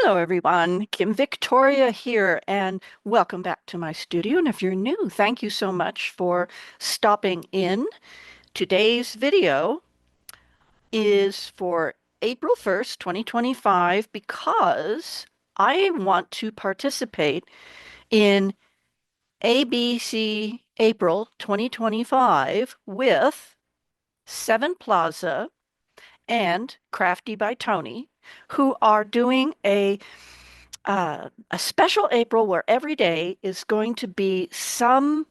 Hello, everyone. Kim Victoria here, and welcome back to my studio. And if you're new, thank you so much for stopping in. Today's video is for April 1st, 2025, because I want to participate in ABC April 2025 with Seven Plaza and Crafty by Toni, who are doing a special April where every day is going to be some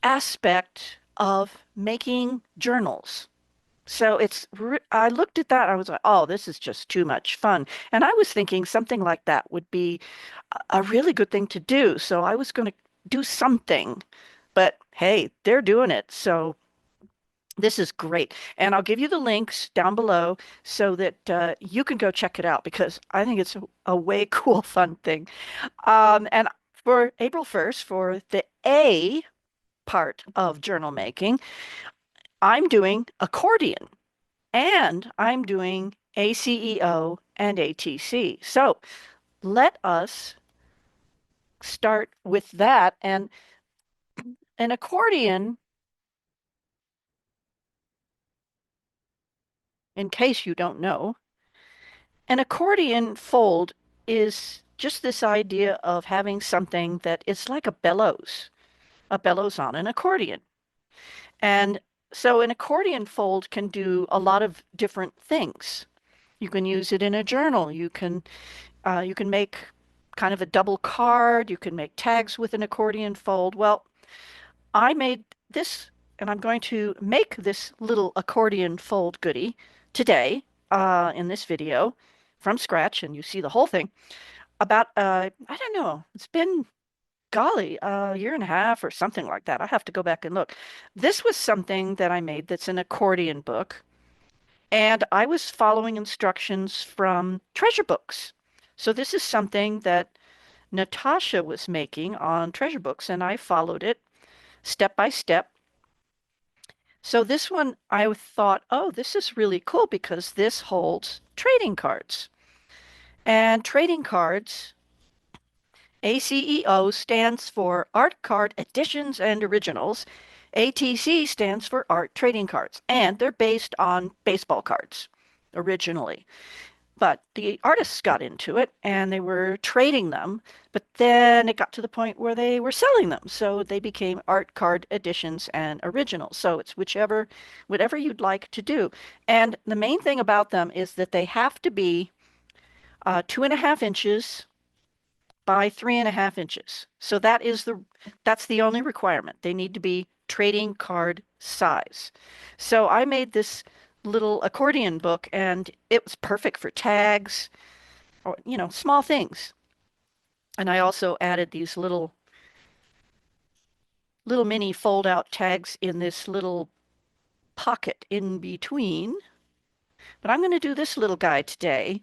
aspect of making journals. So I looked at that. I was like, oh, this is just too much fun. And I was thinking something like that would be a really good thing to do. So I was going to do something, but hey, they're doing it. So this is great. And I'll give you the links down below so that you can go check it out because I think it's a way cool, fun thing. And for April 1st, for the A part of journal making, I'm doing accordion and I'm doing ACEO and ATC. So let us start with that. And an accordion, in case you don't know, an accordion fold is just this idea of having something that is like a bellows on an accordion. And so an accordion fold can do a lot of different things. You can use it in a journal. You can make kind of a double card. You can make tags with an accordion fold. Well, I made this, and I'm going to make this little accordion fold goodie today in this video from scratch, and you see the whole thing. About, I don't know, it's been, golly, a year and a half or something like that. I have to go back and look. This was something that I made that's an accordion book, and I was following instructions from treasure books. So this is something that Natasha was making on treasure books, and I followed it step by step. So this one, I thought, oh, this is really cool because this holds trading cards. And trading cards, ACEO stands for Art Card Editions and Originals. ATC stands for Art Trading Cards, and they're based on baseball cards originally. But the artists got into it and they were trading them, but then it got to the point where they were selling them. So they became art card editions and originals. So it's whatever you'd like to do. And the main thing about them is that they have to be 2.5 inches by 3.5 inches. So that's the only requirement. They need to be trading card size. So I made this little accordion book and it was perfect for tags or, small things. And I also added these little mini fold out tags in this little pocket in between. But I'm going to do this little guy today.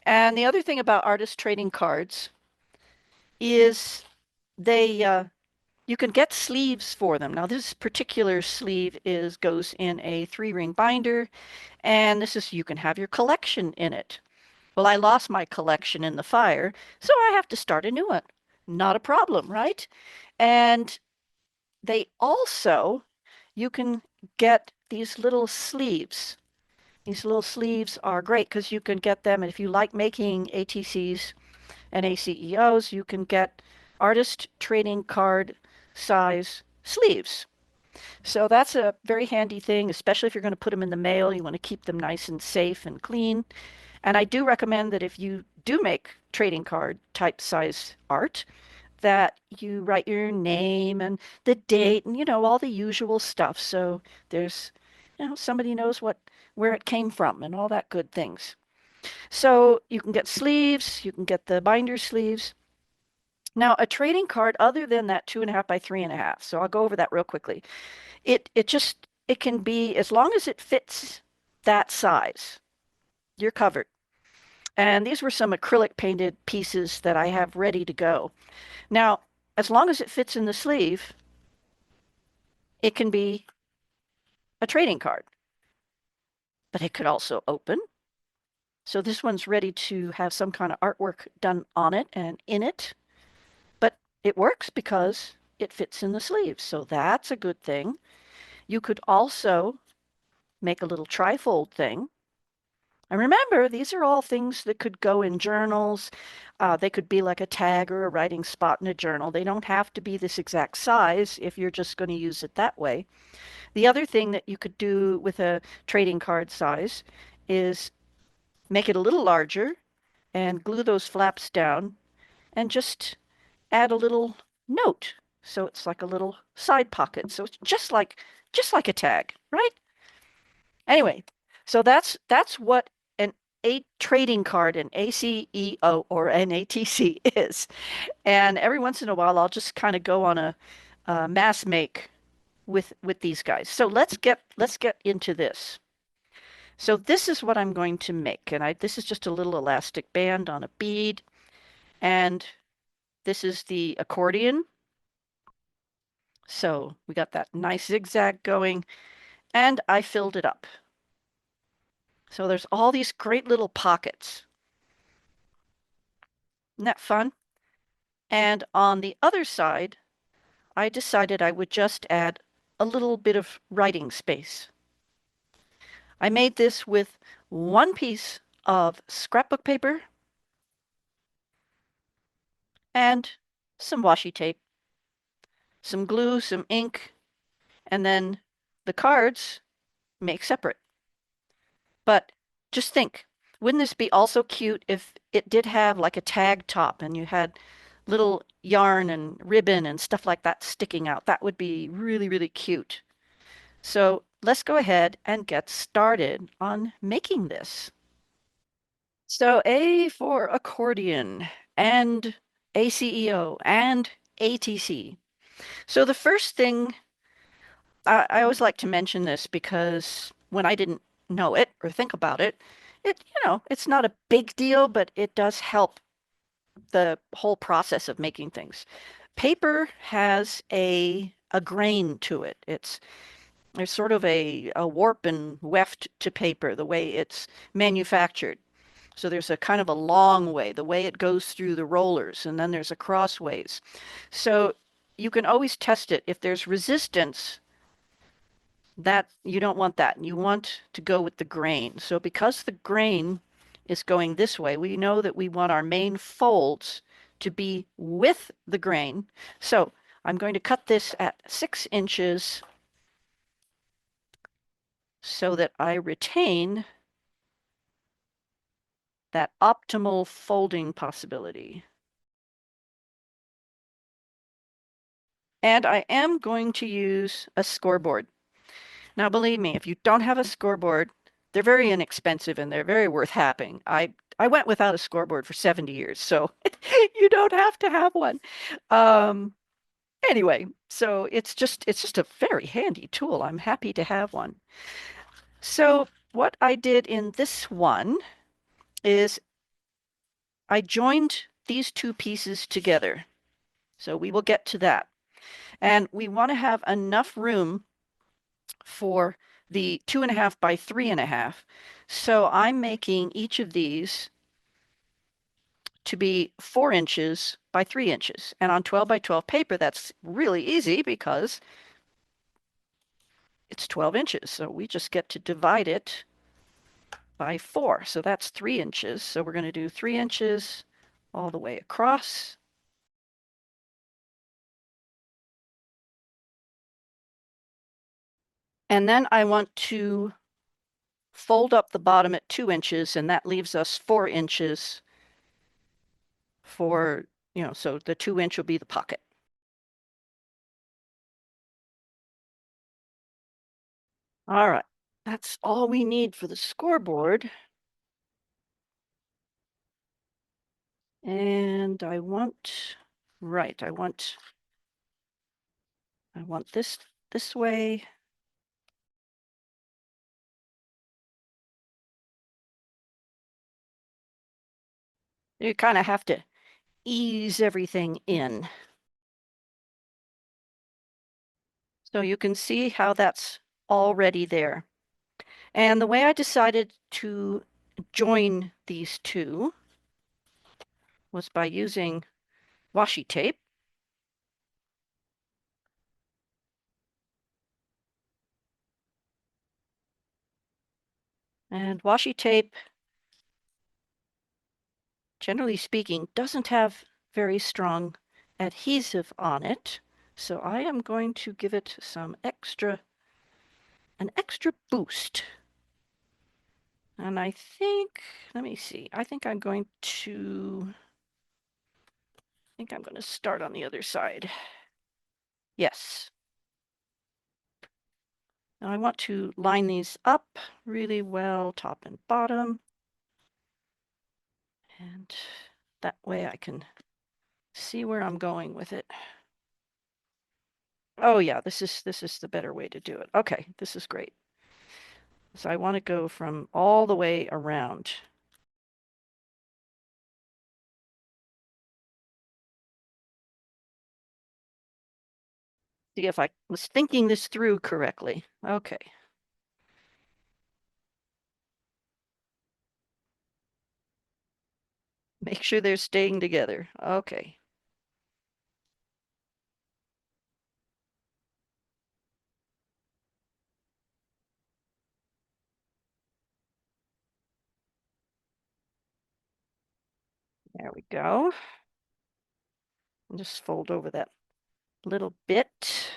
And the other thing about artist trading cards is they you can get sleeves for them. Now this particular sleeve goes in a 3-ring binder, and you can have your collection in it. Well, I lost my collection in the fire, so I have to start a new one. Not a problem, right? And they also, you can get these little sleeves. These little sleeves are great because you can get them, and if you like making ATCs and ACEOs, you can get artist trading card size sleeves. So that's a very handy thing, especially if you're going to put them in the mail. You want to keep them nice and safe and clean. And I do recommend that if you do make trading card type size art, that you write your name and the date and all the usual stuff. So there's somebody knows where it came from and all that good things. So you can get sleeves, you can get the binder sleeves. Now, a trading card, other than that 2.5 by 3.5, so I'll go over that real quickly. It can be, as long as it fits that size, you're covered. And these were some acrylic painted pieces that I have ready to go. Now, as long as it fits in the sleeve, it can be a trading card, but it could also open. So this one's ready to have some kind of artwork done on it and in it, but it works because it fits in the sleeves. So that's a good thing. You could also make a little trifold thing. And remember, these are all things that could go in journals. They could be like a tag or a writing spot in a journal. They don't have to be this exact size if you're just going to use it that way. The other thing that you could do with a trading card size is make it a little larger and glue those flaps down and just add a little note. So it's like a little side pocket. So it's just like a tag, right? Anyway, so that's what an a trading card, an ACEO or an ATC is. And every once in a while, I'll just kind of go on a mass make with these guys. So let's get into this. So this is what I'm going to make, and this is just a little elastic band on a bead, and this is the accordion. So we got that nice zigzag going, and I filled it up. So there's all these great little pockets. Isn't that fun? And on the other side, I decided I would just add a little bit of writing space. I made this with one piece of scrapbook paper and some washi tape, some glue, some ink, and then the cards make separate. But just think, wouldn't this be also cute if it did have like a tag top and you had little yarn and ribbon and stuff like that sticking out? That would be really, really cute. So let's go ahead and get started on making this. So A for accordion and ACEO and ATC. So the first thing, I always like to mention this because when I didn't know it or think about it, it's not a big deal, but it does help the whole process of making things. Paper has a grain to it. There's sort of a warp and weft to paper, the way it's manufactured. So there's a kind of a long way, the way it goes through the rollers, and then there's a crossways. So you can always test it. If there's resistance, that you don't want that. You want to go with the grain. So because the grain is going this way, we know that we want our main folds to be with the grain. So I'm going to cut this at 6 inches so that I retain that optimal folding possibility. And I am going to use a scoreboard. Now, believe me, if you don't have a scoreboard, they're very inexpensive and they're very worth having. I went without a scoreboard for 70 years, so you don't have to have one. Um, anyway, so it's just a very handy tool. I'm happy to have one. So what I did in this one is I joined these two pieces together. So we will get to that. And we want to have enough room for the 2.5 by 3.5. So I'm making each of these to be 4 inches by 3 inches. And on 12 by 12 paper, that's really easy because it's 12 inches. So we just get to divide it by 4. So that's 3 inches. So we're going to do 3 inches all the way across. And then I want to fold up the bottom at 2 inches, and that leaves us 4 inches for, so the 2 inch will be the pocket. All right, that's all we need for the scoreboard. And right, I want this way. You kind of have to ease everything in. So you can see how that's already there. And the way I decided to join these two was by using washi tape. And washi tape, generally speaking, doesn't have very strong adhesive on it. So I am going to give it an extra boost. And I think, let me see, I think I'm going to start on the other side. Yes. Now I want to line these up really well, top and bottom. And that way I can see where I'm going with it. Oh yeah, this is the better way to do it. Okay, this is great. So I want to go from all the way around. See if I was thinking this through correctly. Okay. Make sure they're staying together. Okay. There we go. And just fold over that little bit.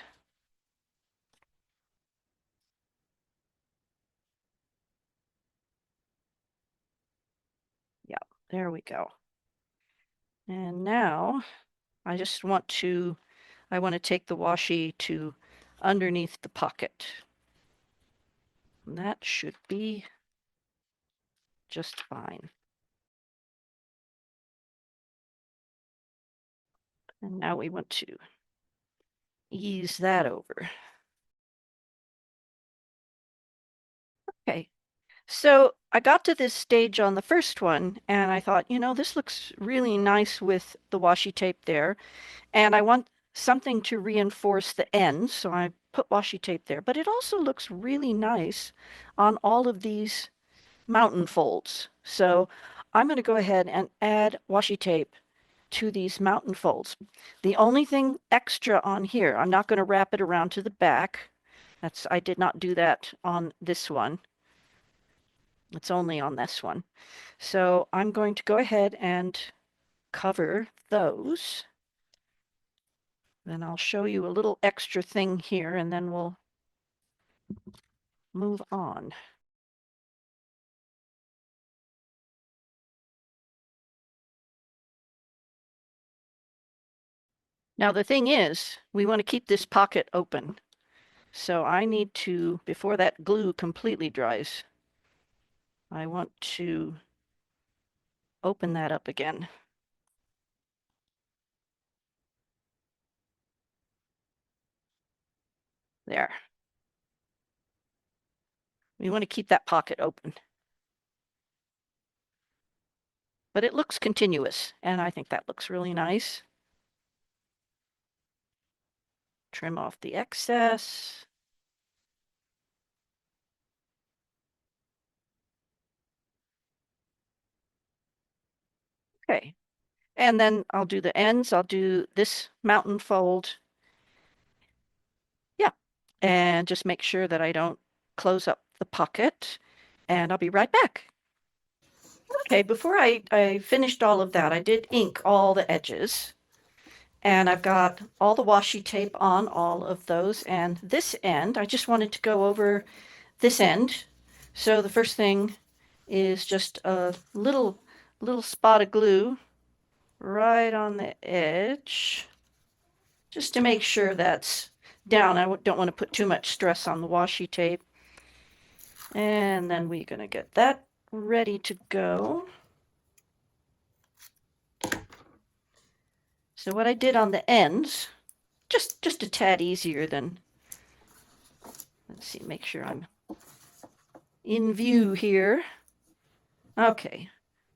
Yeah, there we go. And now I just want to take the washi to underneath the pocket. And that should be just fine. And now we want to ease that over. Okay, so I got to this stage on the first one and I thought, this looks really nice with the washi tape there. And I want something to reinforce the ends, so I put washi tape there. But it also looks really nice on all of these mountain folds. So I'm going to go ahead and add washi tape to these mountain folds. The only thing extra on here, I'm not going to wrap it around to the back. I did not do that on this one. It's only on this one. So I'm going to go ahead and cover those. Then I'll show you a little extra thing here and then we'll move on. Now the thing is, we want to keep this pocket open. So I need to, before that glue completely dries, I want to open that up again. There. We want to keep that pocket open. But it looks continuous, and I think that looks really nice. Trim off the excess. Okay. And then I'll do the ends. I'll do this mountain fold. Yeah. And just make sure that I don't close up the pocket. And I'll be right back. Okay, before I finished all of that, I did ink all the edges. And I've got all the washi tape on all of those. And this end, I just wanted to go over this end. So the first thing is just a little spot of glue right on the edge, just to make sure that's down. I don't want to put too much stress on the washi tape. And then we're going to get that ready to go. So what I did on the ends, just a tad easier than, let's see, make sure I'm in view here. Okay,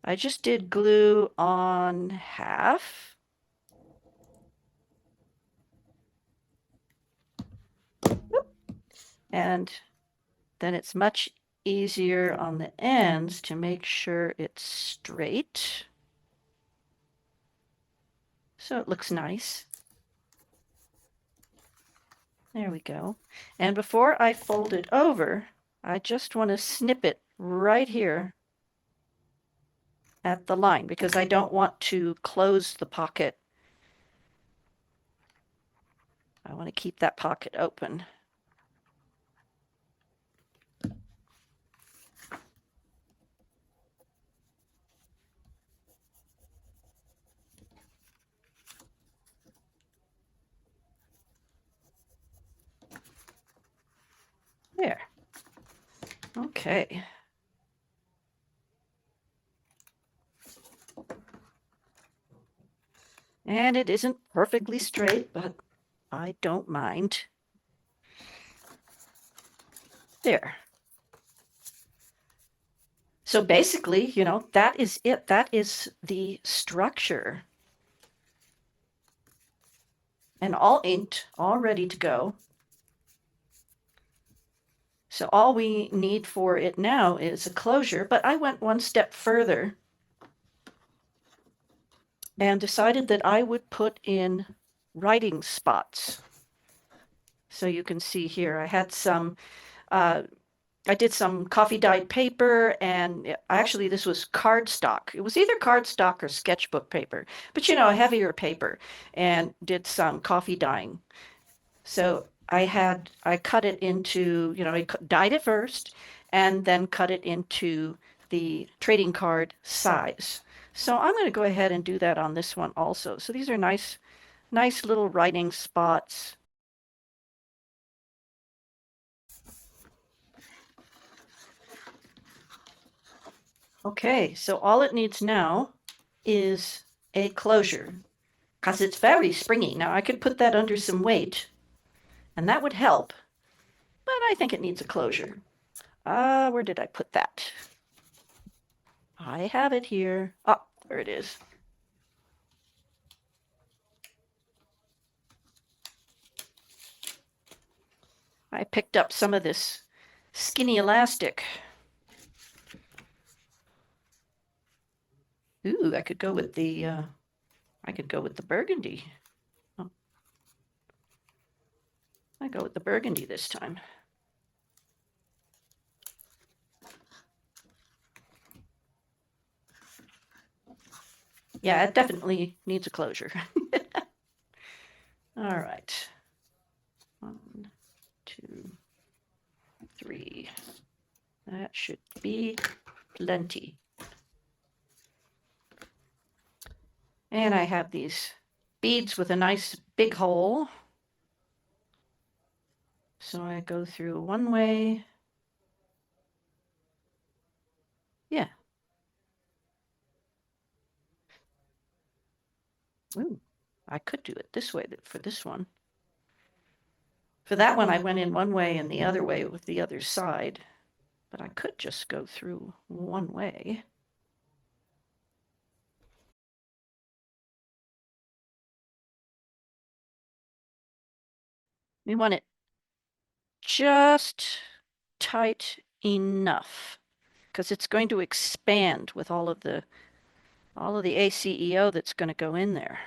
I just did glue on half. And then it's much easier on the ends to make sure it's straight. So it looks nice. There we go. And before I fold it over, I just want to snip it right here at the line because I don't want to close the pocket. I want to keep that pocket open. There. Okay. And it isn't perfectly straight, but I don't mind. There. So basically, you know, that is it. That is the structure. And all inked, all ready to go. So all we need for it now is a closure, but I went one step further and decided that I would put in writing spots. So you can see here, I had some, I did some coffee dyed paper, and actually this was cardstock. It was either cardstock or sketchbook paper, but you know, a heavier paper, and did some coffee dyeing. So I cut it into, you know, I dyed it first and then cut it into the trading card size. So I'm going to go ahead and do that on this one also. So these are nice, nice little writing spots. Okay, so all it needs now is a closure because it's very springy. Now I could put that under some weight and that would help, but I think it needs a closure. Where did I put that? I have it here. Oh, there it is. I picked up some of this skinny elastic. Ooh, I could go with the burgundy. Oh, I go with the burgundy this time. Yeah, it definitely needs a closure. All right. 1, 2, 3. That should be plenty. And I have these beads with a nice big hole. So I go through one way. Yeah. Ooh, I could do it this way for this one. For that one, I went in one way and the other way with the other side. But I could just go through one way. We want it just tight enough because it's going to expand with all of the ACEO that's going to go in there.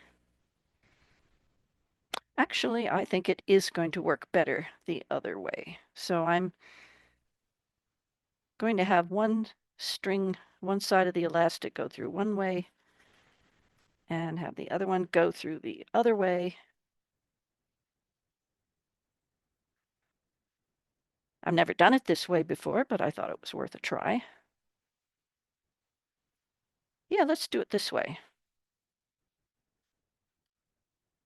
Actually, I think it is going to work better the other way. So I'm going to have one string, one side of the elastic go through one way and have the other one go through the other way. I've never done it this way before, but I thought it was worth a try. Yeah, let's do it this way.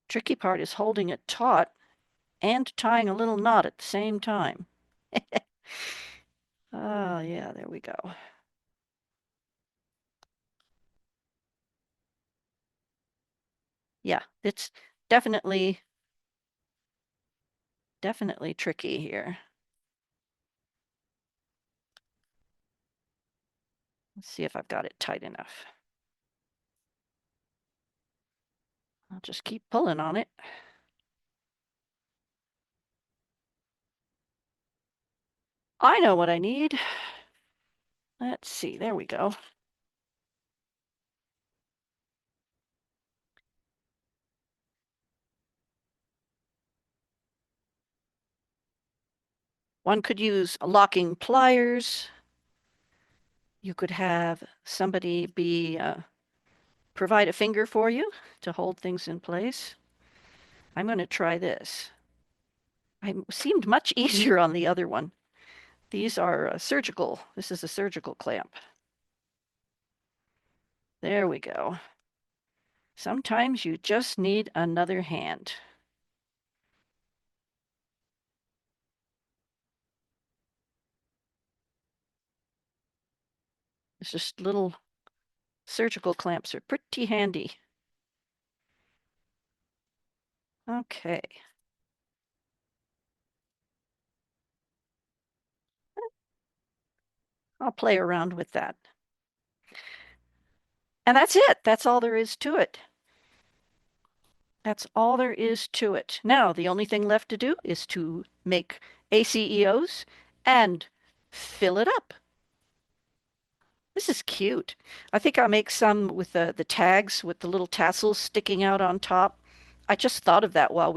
Tricky part is holding it taut and tying a little knot at the same time. Oh, yeah, there we go. Yeah, it's definitely tricky here. Let's see if I've got it tight enough. I'll just keep pulling on it. I know what I need. Let's see, there we go. One could use locking pliers. You could have somebody provide a finger for you to hold things in place. I'm going to try this. I seemed much easier on the other one. These are surgical. This is a surgical clamp. There we go. Sometimes you just need another hand. It's just little surgical clamps are pretty handy. Okay. I'll play around with that. And that's it. That's all there is to it. That's all there is to it. Now, the only thing left to do is to make ACEOs and fill it up. This is cute. I think I'll make some with the tags with the little tassels sticking out on top. I just thought of that while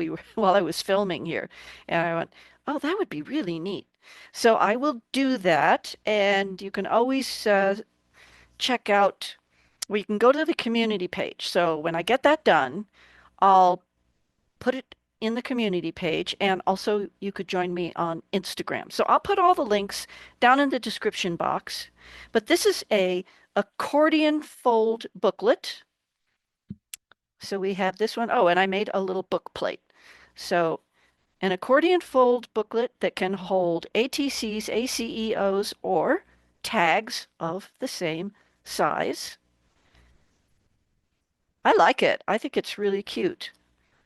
I was filming here. And I went, "Oh, that would be really neat." So I will do that, and you can always check out, well, you can go to the community page. So when I get that done, I'll put it in the community page, and also you could join me on Instagram. So I'll put all the links down in the description box. But this is a accordion fold booklet. So we have this one. Oh, and I made a little book plate. So an accordion fold booklet that can hold ATCs, ACEOs, or tags of the same size. I like it. I think it's really cute.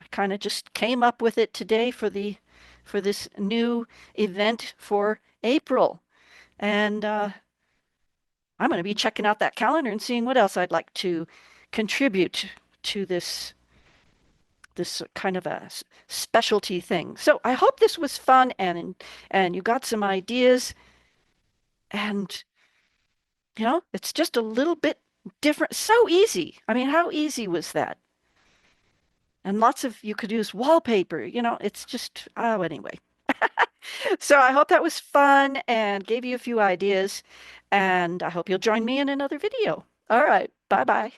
I kind of just came up with it today for this new event for April. And I'm going to be checking out that calendar and seeing what else I'd like to contribute to this kind of a specialty thing. So I hope this was fun and you got some ideas, and it's just a little bit different. So easy. I mean, how easy was that? And lots of you could use wallpaper. It's just, oh, anyway. So I hope that was fun and gave you a few ideas, and I hope you'll join me in another video. All right. Bye bye.